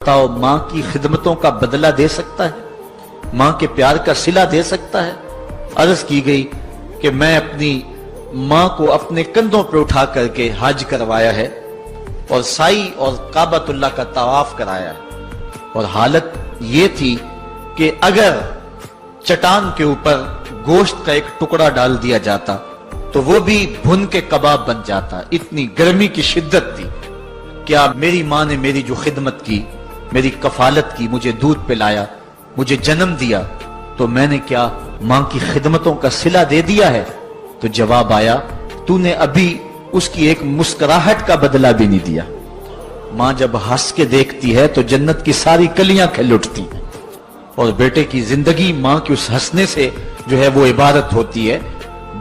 बताओ माँ की खिदमतों का बदला दे सकता है, माँ के प्यार का सिला दे सकता है? अर्ज की गई कि मैं अपनी माँ को अपने कंधों पर उठा करके हज करवाया है और साई और काबतुल्लाह का तवाफ कराया है, और हालत ये थी कि अगर चट्टान के ऊपर गोश्त का एक टुकड़ा डाल दिया जाता तो वो भी भुन के कबाब बन जाता, इतनी गर्मी की शिद्दत थी। क्या मेरी माँ ने मेरी जो खिदमत की, मेरी कफालत की, मुझे दूध पिलाया, मुझे जन्म दिया, तो मैंने क्या माँ की खिदमतों का सिला दे दिया है? तो जवाब आया, तूने अभी उसकी एक मुस्कुराहट का बदला भी नहीं दिया। माँ जब हंस के देखती है तो जन्नत की सारी कलियां खिल उठती हैं, और बेटे की जिंदगी माँ के उस हंसने से जो है वो इबादत होती है।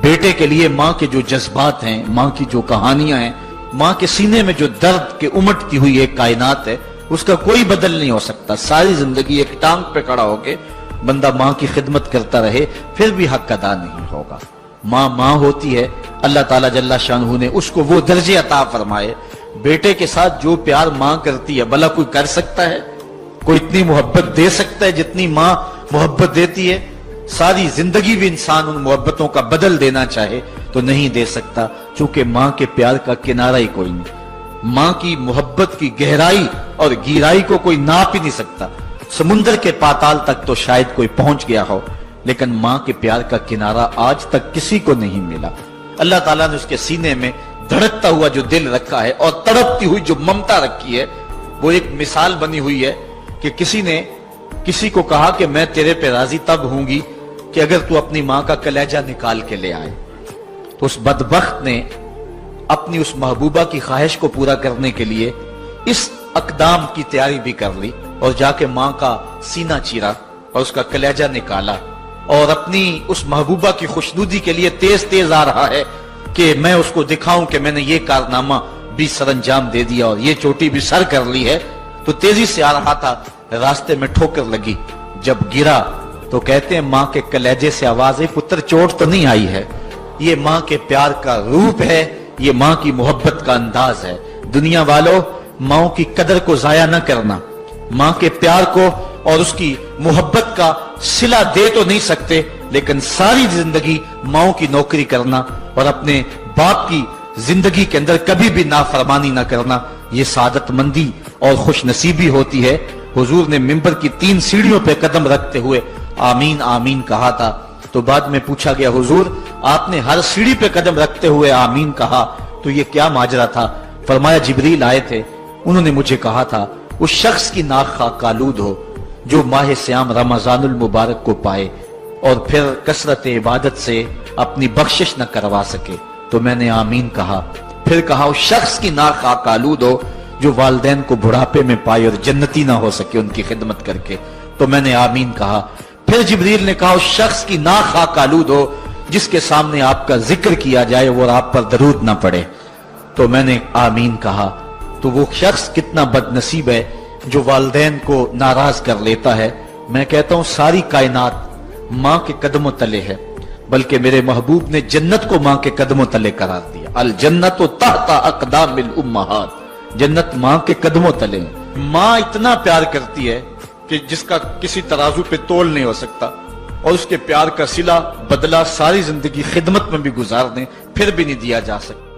बेटे के लिए माँ के जो जज्बात हैं, माँ की जो कहानियां हैं, माँ के सीने में जो दर्द के उमटती हुई एक कायनात है, उसका कोई बदल नहीं हो सकता। सारी जिंदगी एक टांग पे खड़ा होके बंदा माँ की खिदमत करता रहे, फिर भी हक अदा नहीं होगा। माँ माँ होती है, अल्लाह ताला जल्ला शानहू ने उसको वो दर्जे अता फरमाए। बेटे के साथ जो प्यार माँ करती है, भला कोई कर सकता है? कोई इतनी मोहब्बत दे सकता है जितनी माँ मोहब्बत देती है? सारी जिंदगी भी इंसान उन मोहब्बतों का बदल देना चाहे तो नहीं दे सकता, क्योंकि माँ के प्यार का किनारा ही कोई नहीं। माँ की मोहब्बत की गहराई और गहराई को कोई नाप ही नहीं सकता। समुंदर के पाताल तक तो शायद कोई पहुंच गया हो, लेकिन माँ के प्यार का किनारा आज तक किसी को नहीं मिला। अल्लाह ताला ने उसके सीने में धड़कता हुआ जो दिल रखा है और तड़पती हुई जो ममता रखी है, वो एक मिसाल बनी हुई है कि किसी ने किसी को कहा कि मैं तेरे पे राजी तब हूंगी कि अगर तू अपनी माँ का कलेजा निकाल के ले आए। तो उस बदबख्त ने अपनी उस महबूबा की ख्वाहिश को पूरा करने के लिए इस अकदाम की तैयारी भी कर ली, और जाके माँ का सीना चीरा और उसका कलेजा निकाला, और अपनी उस महबूबा की खुशनुदी के लिए तेज तेज आ रहा है कि मैं उसको दिखाऊं कि मैंने ये कारनामा भी सरंजाम दे दिया और ये चोटी भी सर कर ली है। तो तेजी से आ रहा था, रास्ते में ठोकर लगी। जब गिरा तो कहते हैं माँ के कलेजे से आवाज आई, पुत्र चोट तो नहीं आई है? ये माँ के प्यार का रूप है, ये माँ की मोहब्बत का अंदाज है। दुनिया वालों, माँ की कदर को जाया न करना। माँ के प्यार को और उसकी मोहब्बत का सिला दे तो नहीं सकते, लेकिन सारी जिंदगी माँ की नौकरी करना और अपने बाप की जिंदगी के अंदर कभी भी नाफरमानी ना करना, ये सादतमंदी और खुश नसीबी होती है। हुजूर ने मिंबर की 3 सीढ़ियों पे कदम रखते हुए आमीन आमीन कहा था। तो बाद में पूछा गया, हुजूर आपने हर सीढ़ी पे कदम रखते हुए आमीन कहा, तो ये क्या माजरा था? फरमाया जिब्रील आए थे, उन्होंने मुझे कहा था उस शख्स की नाक खाक आलूद हो जो माह सियाम रमजानुल मुबारक को पाए और फिर कसरत इबादत से अपनी बख्शिश न करवा सके। तो मैंने आमीन कहा। फिर कहा उस शख्स की नाक खाक आलूद हो जो वालिदैन को बुढ़ापे में पाए और जन्नती ना हो सके उनकी खिदमत करके। तो मैंने आमीन कहा। फिर जिब्रील ने कहा उस शख्स की नाक खाक आलूद हो जिसके सामने आपका जिक्र किया जाए और आप पर दरूद ना पड़े। तो मैंने आमीन कहा। तो वो शख्स कितना बदनसीब है जो वालिदैन को नाराज कर लेता है। मैं कहता हूं सारी कायनात माँ के कदमों तले है, बल्कि मेरे महबूब ने जन्नत को माँ के कदमों तले करार दिया। अल जन्नत तहता अक़दामिल उम्महात, जन्नत माँ के कदमों तले। माँ इतना प्यार करती है कि जिसका किसी तराजू पे तोल नहीं हो सकता, और उसके प्यार का सिला बदला सारी जिंदगी खिदमत में भी गुजार दें फिर भी नहीं दिया जा सकता।